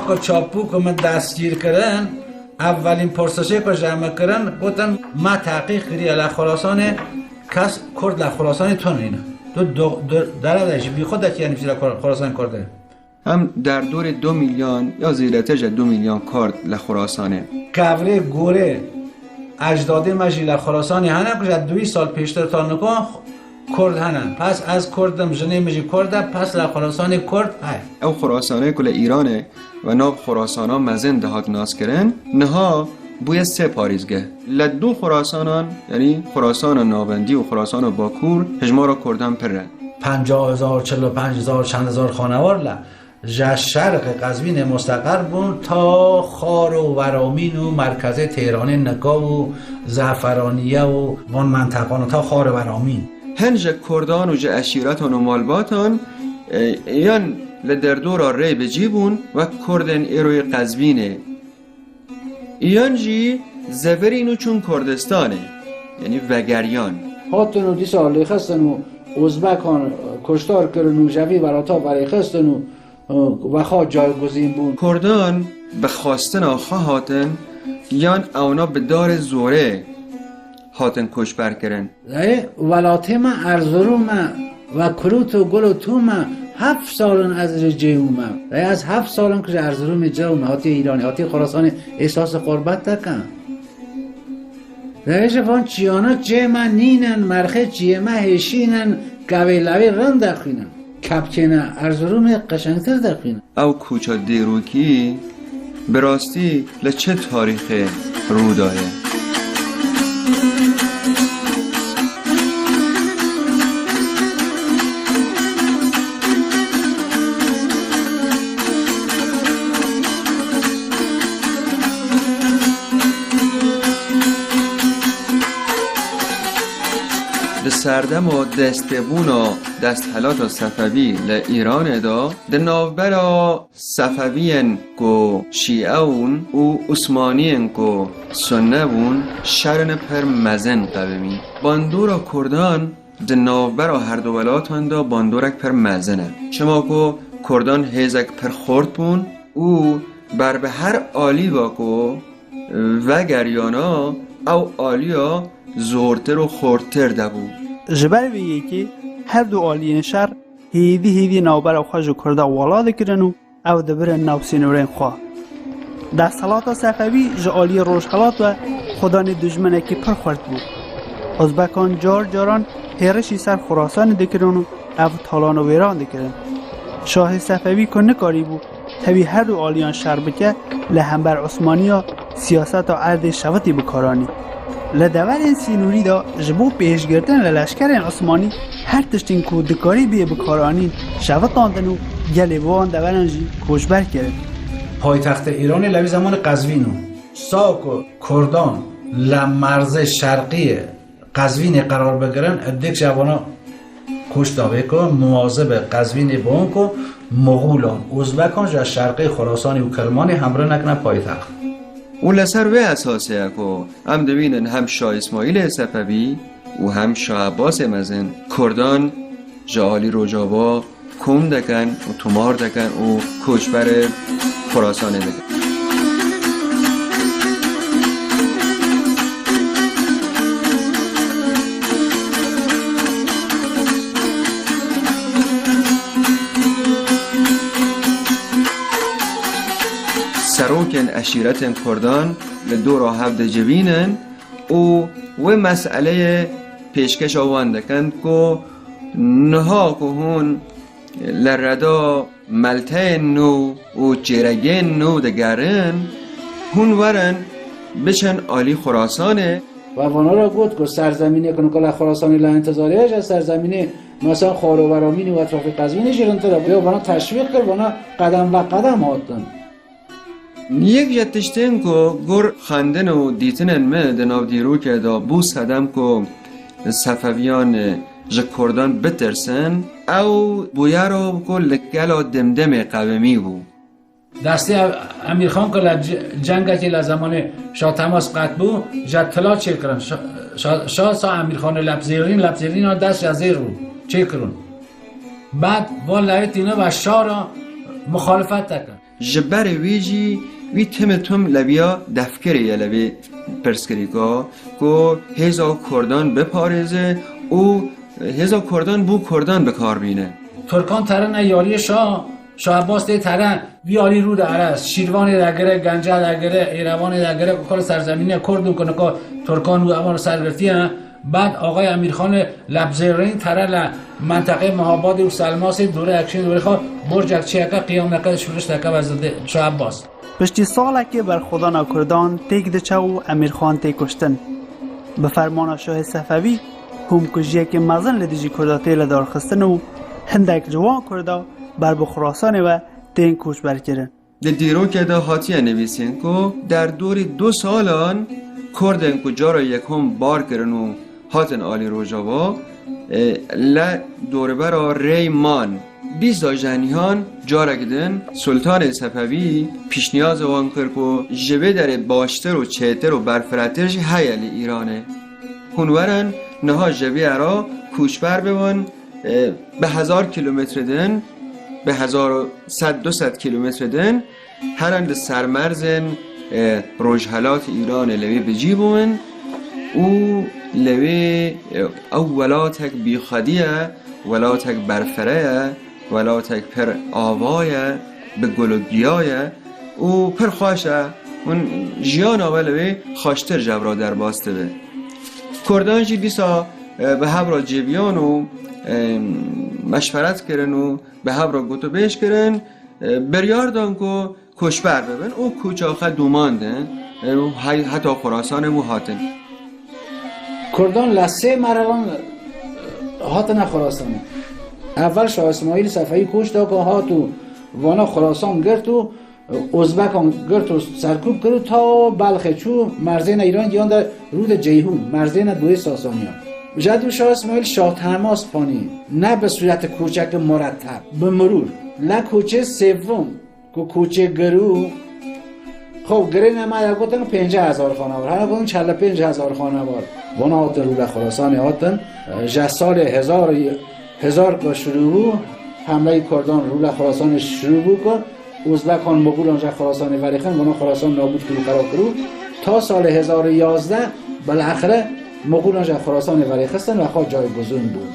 که چاپو که من دستگیر کردن اولین پرسشه که جمع کردن گفتن ما تحقیق کردی اله خراسان کس کرد لخراسان تو اینه تو درادش بی خود که یعنی خراسان کرده هم در دور 2 میلیون یا زیرتج 2 میلیون کرد لخراسانه گوره گوره اجداد مجی لخراسانی هنه که 2 سال پیشتر تا نکن کرد هنن پس از کردم جنه مجی کرده پس لخراسان کرد های او خراسانه کل ایرانه و ناب خراسانا مزن دهات ناس کرن نها بوی 3 پاریزگه لدو خراسانان یعنی خراسان ناوندی و خراسان باکور هجمارا کردن پرن 50,000 45,000 چند هزار خانوار ل شرق قزوین مستقر بون تا خار و ورامین و مرکز تهران نکا و زعفرانیه و وان منطقان تا خار و ورامین هنج کردان و جه اشیرتان و مالباتان یان لدردورا ری بجیبون و کردن ایروی قزوینه ایان جی زفرینو چون کردستانه یعنی وگریان هاتون و دیسا آلی خستن و ازبکان کشتار کرن و جوی براتا برای خستن و خواه جایگزین بون کردان به خواستن آخواه هاتن یان اونا به دار زوره هاتن کشبر کرن ولاته ما ارزروم و کروت و گل و توم 7 سالن از جیومم از 7 سالن که ارزروم جیوم هاتی ایرانی هاتی خراسان احساس قربت دکن رایش فان چیانا جیما نینن مرخه جیما هشینن گوی لوی رن دخینن کپکنه ارزروم قشنگتر دخینن او کوچا دیروکی براستی لچه تاریخ رو داره سردم و دستبون و دستحلات و صفوی لإیران دا ده نوبرا صفویین کو شیعون و عثمانیین کو سنبون شرن پر مزن قومی باندورا کردان ده نوبرا هر دو ولاتان دا باندورک پر مزنه چما کو کردان هیزک پر خورد بون او بر به هر آلی با کو و گریانا او آلیا زورتر و خورتر دبو جبر ویه که هر دو آلین شهر هیوی نوبر و خوش کرده والا دکرن و او دبرن نو سینورین خواه در صلات صفوی جالی روشخلات و خدان دجمنه که پر خورد بود ازبکان جاران هیرشی سر خراسان دکرن و او تالان و ویران دکرن شاه صفوی که نکاری بود تبی هر دو آلیان شهر بکه لهمبر عثمانی ها سیاست و عرض شوطی بکارانی لدول سینوری دا جبو پیشگرتن للشکر عثمانی هر تشتین که دکاری بیه بکارانین شوط آندن و گلی وان دولنجی کشبر کرد پایتخت ایران لوی زمان قزوینو ساک و کردان لمرز شرقی قزوین قرار بگیرن ادک جوانا کشتابه که مواظب قزوین بون که مغولان ازبکان جا شرقی خراسانی و کرمانی همراه نکنه پایتخت او لسر و اساسه اکو هم دوینن هم شاه اسماعیل صفوی و هم شاه عباس مزن کردان جالی رجابا کم دکن و تومار دکن و کشبر خراسانه دکن سروکن اشیرتن کردان لدو را هفت جوینن و مسئله پیشکش آوان دکن که نها که هون لردا ملته نو و جرگین نو دگرن هون ورن بچن آلی خراسانه و وانا را گفت که سرزمینه کنه که خراسانی لانتظاریه از سرزمینه مثلا خار و ورامین و اطراف قزوین جرنتر بیا وانا تشویق کرد وانا قدم و قدم هاتن یک جتشتن که گر خندن و دیتنن من دناو دیرو که دا بو صدم که صفویان کردان بترسن او بویا رو بکن لگل دمدم قومی بو دستی امیرخان که جنگ که لزمان شاه تماس قد بو جد طلا چه کرن شاه سا امیرخان لبزیرین ها دست جزیر بود چه کرن بعد وان لایت اینا و شاه را مخالفت تکن جبر ویجی وی تم لبیا دفکری یا لبی پرسکریکا که هزا کردان بپارزه او هزا کردان بو کردان بکار بینه. ترکان ترن یاری شاه عباس دی ترن بیاری رو درست شیروان دگره گنجه دگره ایروان دگره کل سرزمینی کرد کنه که ترکان و امان سرگرتی هم. بعد آقای امیرخان لبزرین ترل منطقه مهاباد و سلماس دوره اکشن دوره خواه برج اکچی اکا قیام نکد شورش تکه وزده شاه عباس. پشتی ساله که بر خدا ناکردان تیک دچه و امیرخان تی کشتن. به فرمان شاه صفوی هم کجیه که مزن لدیجی کرداتی لدار خستن و هندک جوان کردا بر بخراسان و تین کوش برکرن. در دیرو که دا حاتیه نویسین که در دور 2 سالان کردن که جارا یکم بار کرن و هاتن آلی روژاوا دوره برا ریمان 20 جنیان جارا گدن سلطان صفوی پیشنیاز وان کرد که جوه در باشتر و چهتر و برفرترش هیل ایرانه هنورن نها جوه ارا کوشبر بوان به 1000 کیلومتر دن به 1100-200 کیلومتر دن هرند سرمرزن روجهلات ایران لوی بجیبون او لوی اولاتک بیخدیه ولاتک برفره ولاتک پر آوایه به گلوگیایه او پر خواشه اون جیان آولوی خواشتر جبرا در باسته به کردانجی دیسا به هبرا جیبیان و مشورت کرن و به هبرا گوتو بیش کرن بریاردان که کشبر ببین او کوچه آخه دومانده حتی خراسان مو هاتن کردان لسه مرلان هاتن خراسانه. اول شاه اسماعیل صفوی کشت که هاتو وانا خراسان گرد و ازبکان گرد و سرکوب کرد تا بلخ چو مرزین ایران گیان در رود جیهون مرزین دوی ساسانیان. جدو شاه اسماعیل شاه تماس پانی نه به صورت کوچک مرتب به مرور لا کوچه سوم که کوچه گرو خب گره نمه گفتن 50,000 خانوار هر گفتن 45,000 خانوار وانا آتن رو خراسان آتن سال 1000 که شروع بود حمله کردان رو خراسان شروع بود که ازبکان مغول آنجا خراسان وریخن وانا خراسان نابود کرو قرار کرو تا سال 1011 بالاخره مغول آنجا خراسان وریخستن و خواه جای گزون بود.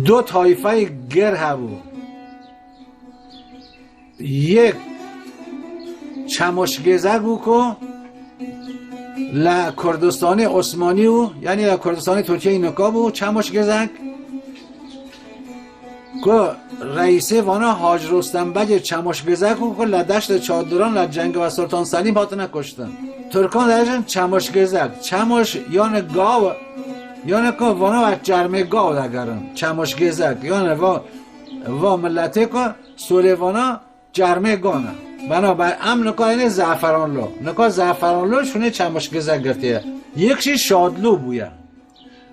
2 طایفه گره بود یک چمشگزک بود که کردستان عثمانی و یعنی کردستان ترکیه اینکا بود چمشگزک که رئیسه وانا حاج رستم بگ چمشگزک بود که لدشت چادران لجنگ و سلطان سلیم هات نکشتن ترکان درشن چمشگزک چمش یعنی گاو یعنی که وانا و جرمه گاو دگرن چمشگزک یعنی و ملته که سولیوانا جرمه گانه بنابر نکا اینه زعفرانلو نکا زعفرانلو شونه چمشگزک گرتیه یکشی شادلو بویه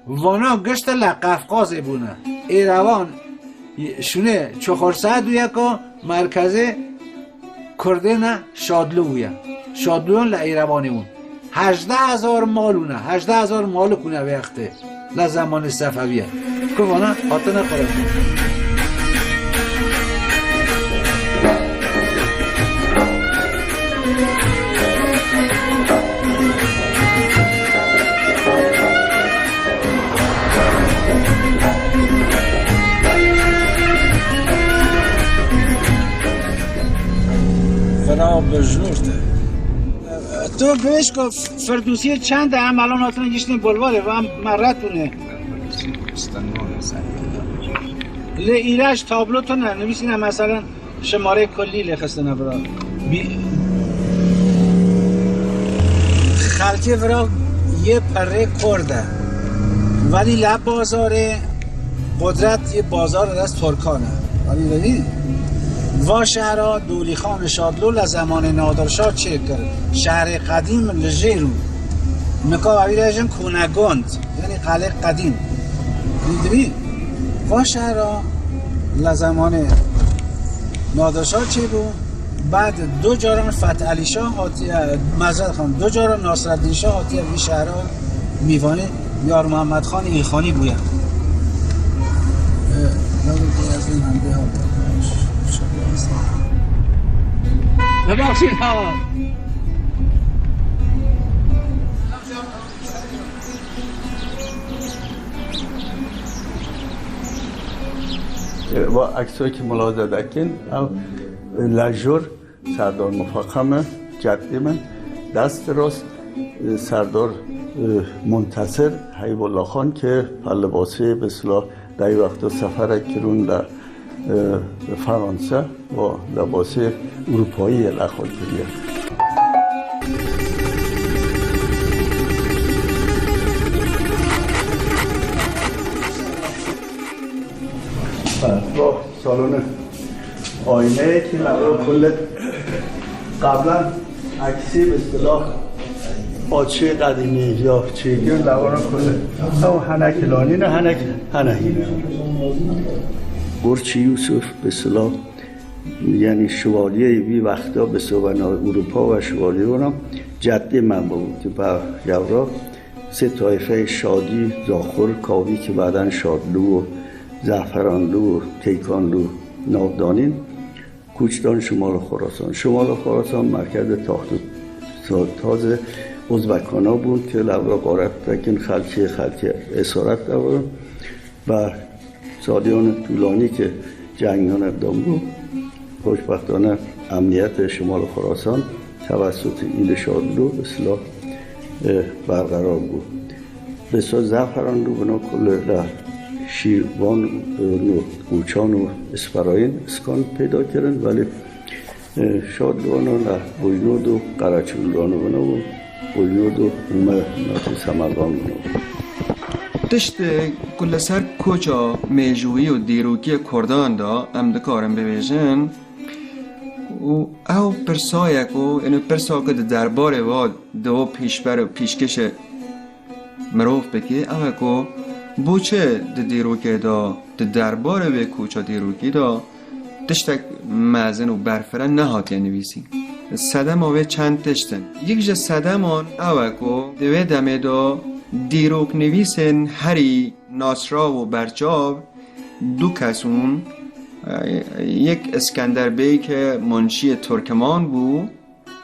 وانا گشت لقفقازی بونه ایروان شونه چخورسه دویه که مرکزه کرده نه شادلو بویه شادلو لایروانی بون 18,000 مالونه 18,000 مالو کنه وقته لزمان صفویه که وانا حاطنه خورده فنا بجورته تو بهش که فردوسی چند هم الان هاتون گشتین بلواله و هم مرتونه ایرش تابلو تو نه نمیسینه مثلا شماره کلی لخستنه برا خلطه برا یه پره کرده ولی لب بازاره قدرت یه بازار از ترکانه ولی ببین و شهرها دولی خان شادلو لزمان نادرشاه چه کرد شهر قدیم لجیرو نکا اویرشن کونگوند یعنی قلعه قدیم میدونی و شهرها لزمان نادرشاه چه بود بعد 2 جاران فتح علی شاه حاتیه مزرد خان 2 جاران ناصرالدین شاه حاتیه وی شهرها میوانه یار محمد خان ایخانی بوید از این هم ببخشید ها. و عکسایی که ملاحظه دکین او لجور سردار مفخم جدی من، دست راست سردار منتصر حبیب الله خان که پر لباسی به اصطلاح در وقت سفر کرون در فرانسه و لباس اروپایی لخال کریه. با سالن آینه که کل قبلا عکسی به اصطلاح آچه قدیمی یا چیگی لوارا کل او هنک لانین هنک هنهینه برچی یوسف به اصطلاح یعنی شوالیه بی وقتا به سوان اروپا و شوالیه اونم جدی من بود که با یورا سه طایفه شادی زاخور کاوی که بعدن شادلو و زعفرانلو و کیکانلو ناودانین کوچدان شمال خراسان. شمال خراسان مرکز تاخت تاز ازبکانا بود که لورا قارت تکن خلچه اسارت دارن و سالیان طولانی که جنگان اقدام بود خوشبختانه امنیت شمال خراسان توسط ایل شادلو به اصطلاح برقرار بود. بسیار زعفرانلو بنا کل شیروان و کوچان و اسفراین اسکان پیدا کردن ولی شادلوان و بوینود و قرچولان و بوینود و ناتی سمرگان تشت کل سر کوچا میجویی و دیروکی کردان دا امدکارم ببیجن و او پرسایک و اینو پرسا که دربار واد دو پیشبر و پیشکش مروف بکی او که بوچه دیروکی دا دربار و کوچا دیروکی دا تشتک مزن و برفرن نهاتی نویسی صدم آوه چند تشتن یک جا صدم آن او که دوی دمه دا دیروک نویسن هری ناصرا و برجاب دو کسون یک اسکندر بی که منشی ترکمان بود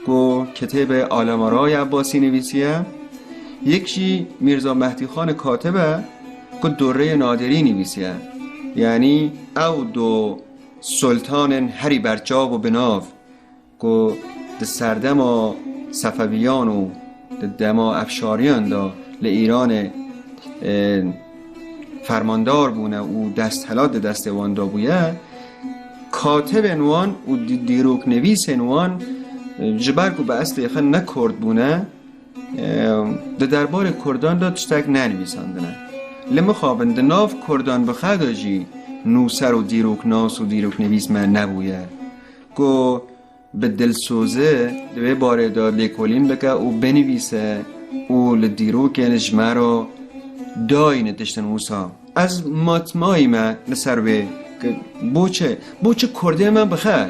که کتاب آلمارای عباسی نویسیه یکشی میرزا مهدی خان کاتبه که دوره نادری نویسیه یعنی او دو سلطان هری برجاب و بناف که ده سردم و صفویان و ده دما افشاریان دا لایران فرماندار بونه و دست حلات دست واندا بویه کاتب انوان و دیروک نویس انوان جبر که به اصل خن نکرد بونه ده دربار کردان دا تشتک ننویساندنه لما خوابن ده ناف کردان بخدا جی نوسر و دیروک ناس و دیروک نویس من نبویه که به دلسوزه دوی باره دا لیکولین بکه و بنویسه او لدیروک نجمه رو داینه تشتن موسا از ماتمایی من لسروه که بوچه کرده من بخیر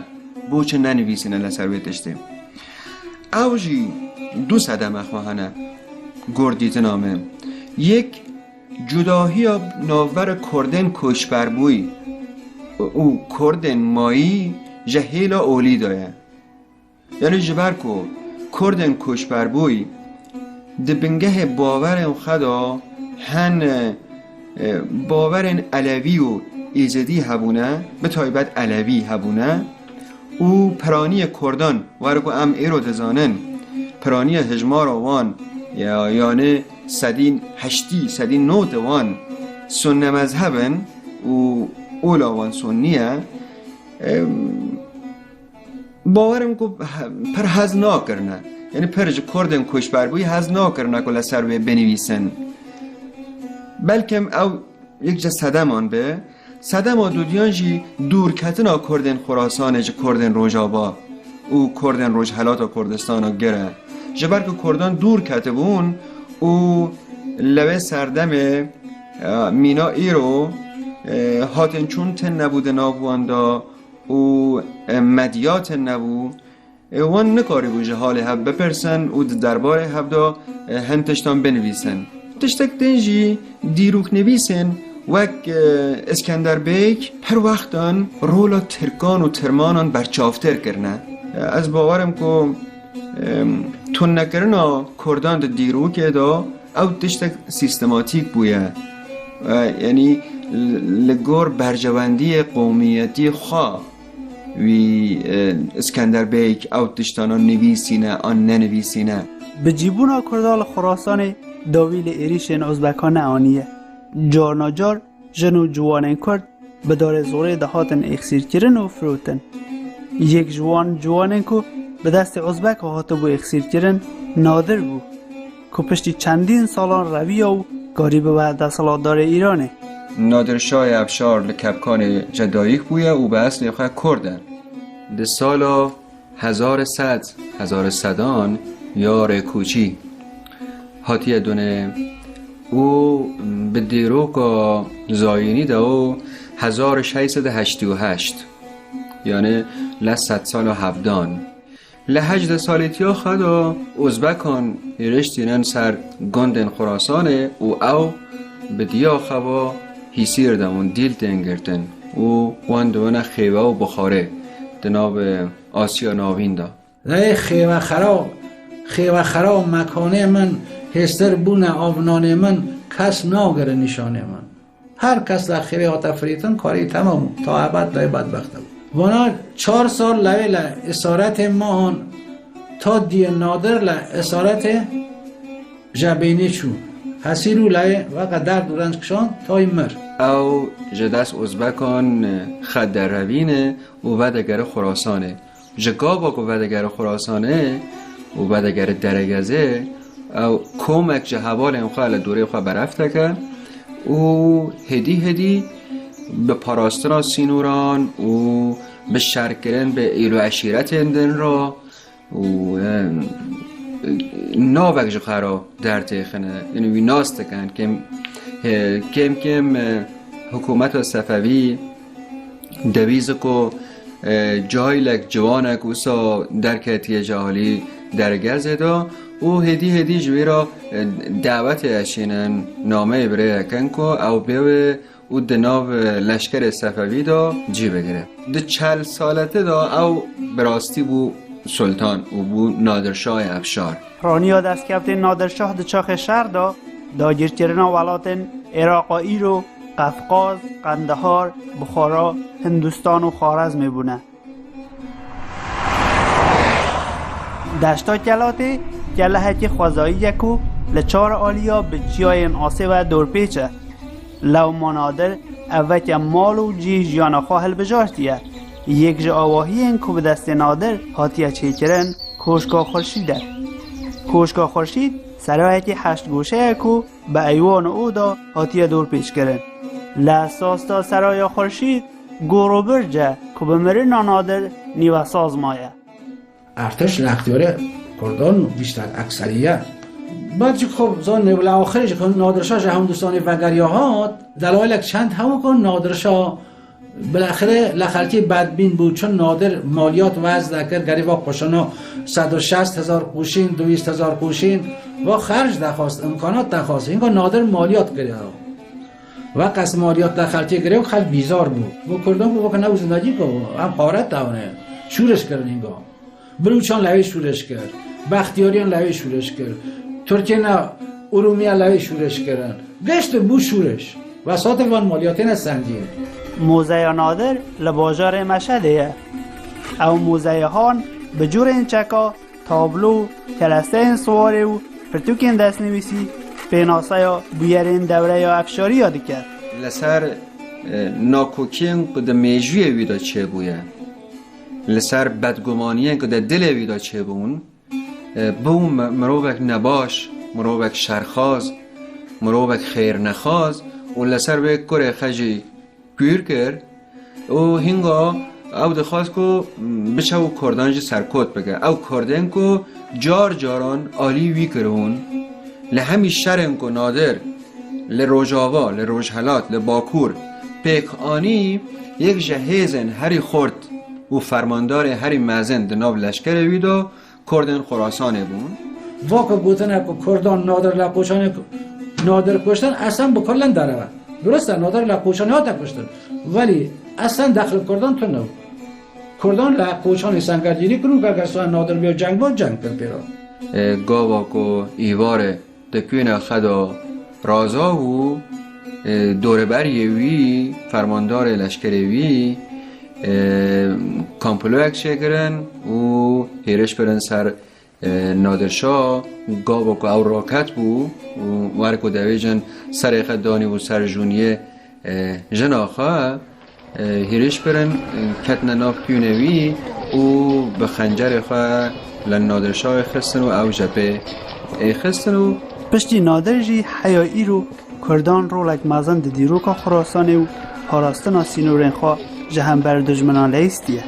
بوچه ننویسینه لسروه تشته اوجی دو صدم اخواهنه گردیت نامه یک جداهی ناور کردن کشبربوی او کردن مایی جهیلا اولی دایه یعنی جبر کو کردن کشبربوی دبنگه باورن خدا هن باورن علوی و ایزدی هبونه به تایبت علوی هبونه او پرانی کردان ورکو ام ایرو دزانن پرانی هجمار وان یعنی سدین هشتی سدین نوت وان سنه مذهبن و اولا وان سنیه باورم کو پر هز ناکرنه یعنی پرج کردن کشبربوی هز ناکرنه کلا سروی بنویسن بلکم او یک جا صدمان به صدم دودیان جی دور کتنا کردن خراسان جا کردن روجابا او کردن روج حلاتا کردستان گره جبر که کردان دور کتبون او لوه سردم مینا ایرو هاتن چون تن نبوده نابواندا او مدیات نبو وان نکاری بوجه حال هب بپرسن او دربار هب دا هنتشتان بنویسن تشتک دنجی دیروک نویسن وک اسکندر بیک هر وقتان رولا ترکان و ترمانان برچافتر کرنه از باورم که تون نکرنا کردان ده دیرو که دا او تشتک سیستماتیک بویه، یعنی لگور برجواندی قومیتی خواه وی اسکندر بیک او تشتانا نویسینه آن ننویسینه. به جیبونا کردال خراسان داویل ایریشن ازبکان آنیه جار ناجار جن و جوان کرد به دار زوره دهاتن اکسیر کرن و فروتن. یک جوان که به دست ازبک هاتو بو اکسیر کرن نادر بود که پشتی چندین سالان روی و گاریب و دستالاتدار ایرانه. نادرشاه افشار لکبکان جدایک بویه و به اصل خواه کردن. ده سال 1100 یار کوچی هاتیه دونه او به دیروکا زاینی ده و 1688 یعنی لست سال و 17 لحجد سالیتیا خدا ازبکان رشتینن سر گندن خراسانه او به دیا خوا هیسیر دمون دیل تنگرتن و واندوان خیوه و بخاره دناب آسیا ناوین دا ده خیوه خرا مکانه من هستر بونه آونان من کس ناگر نشانه من. هر کس در خیوه ها تفریتن کاری تمام تا عبد لای بدبخته بود. وانا 4 سال لویل اسارت ماهان تا دی نادر اسارت جبینی چو حسیرو لوی وقت در دورنج کشان تا این مر او جدس ازبکان خد در روینه و ودگر خراسانه جگابا که ودگر خراسانه و ودگر درگزه او کمک جهوال امخواه دوره خواه برفته کن و هدی به پاراستنا سینوران و به شرکرن به ایلو عشیرت اندن را و ناوک جخواه را در تیخنه یعنی وی ناستکن کم حکومت صفوی دویز کو جایلک جوانک اوسا درکتی جهالی درگرزه دا او هدی جوی را دعوت اشینن نامه برای اکن کو او بیوه او دناو لشکر صفوی دا جی بگیره. ده 40 سالته دا او براستی بو سلطان او بو نادرشاه افشار رانیا دست کفتن نادرشاه ده چاخ شهر دا گیرکرن ولاتن عراقایی رو قفقاز، قندهار، بخارا، هندوستان و خوارزم میبونه. دشتا کلاته کلهک خوزایی یکو لچار آلیا به چیای آسه و دورپیچه لو منادر اوک مال و جی جیانا خواهل بجارتیه یک جا آواهی این که به دست نادر هاتیه چه کرن کوشگاه خورشیده. کوشگاه خورشید سرایکی 8 گوشه که به ایوان او دا هاتیه دور پیچ کرن لحساس دا سرای خورشید گورو برجه که به مرین نادر نیوه ساز مایه. ارتش لختیاره کردان بیشتر اکثریت بعد که خب زان نبول آخرش که نادرشاه هندوستانی وگریا ها دلایل چند همون کن نادرشاه بالاخره لخلتی بدبین بود چون نادر مالیات وضع کرد گریبا قشنا 160,000 قوشین 200,000 قوشین و خرج دخواست امکانات دخواست اینگاه نادر مالیات کرد و قسم مالیات دخلتی کرد و خیلی بیزار بود و کردان بود که نو زندگی که هم قارت دونه شورش کرد اینگاه بلوچان لوی شورش کرد بختیاریان لوی شورش کرد ترکیه نه ارومیه لوی شورش کردن گشت بو شورش وساط وان مالیاتی نسنجیه. موزه نادر لباجار مشهده او موزه هان به جور این چکا تابلو کلسته این سواره و پرتوکین دست نویسی پیناسه یا بیارین دوره یا افشاری یادی کرد لسر ناکوکین که ده میجوی ویدا چه بویه لسر بدگمانیه که ده دل ویدا چه بون بوم مروبک نباش مروبک شرخاز مروبک خیر نخواز و لسر به کره خجی گیر کرد و هنگا او دخواست که بچه و کردانج سرکوت بگه او کردن که جاران آلی وی کرون لهمی شرن که نادر لروجاوا لروجهلات لباکور پیک آنی یک جهیزن هری خورد و فرماندار هری مزن دناب لشکر ویدا کردن خراسانه بون واقع بودن که کردان نادر لقوشانه نادر کشتن اصلا بکلن داره درسته نادر لقوشانه ها تا کشتن ولی اصلا دخل کردان تو نو کردان لا قوچان سنگرگیری کنو که اگر نادر بیا جنگ با جنگ کن پیرا گاوا کو ایواره دکوین خدا رازا و دوربری وی فرماندار لشکری وی کامپلو اکشه کرن و هیرش برن سر نادرشاه گاوا کو او راکت بو و ورکو دویجن سر خدانی و سر جونیه جناخه هیرش برن کتن ناف کیونوی و به خنجر خواه لنادرشاه خستن و او جبه خستن و پشتی نادر جی حیایی رو کردان رو لک مزند دیروکا خراسانی و پاراستنا سینورین خواه جهم بر دجمنان لیستیه.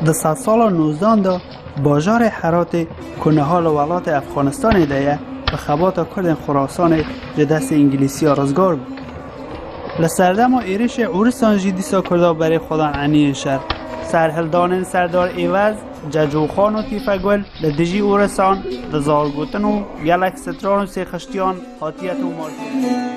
ده 100 سال 19 دا باجار حرات کنه حال ولات افغانستان دیه به خبات کردن خراسان جدست انگلیسی ها رزگار بود. لسردم و ایرش عورستان جی دیسا کرده برای خودان عنی شهر سرهلدانن سردار ایوز ججو خان و تیفگل لدجی اورسان لزارگوتن و گلک ستران و سیخشتیان حاتیت و مارکیت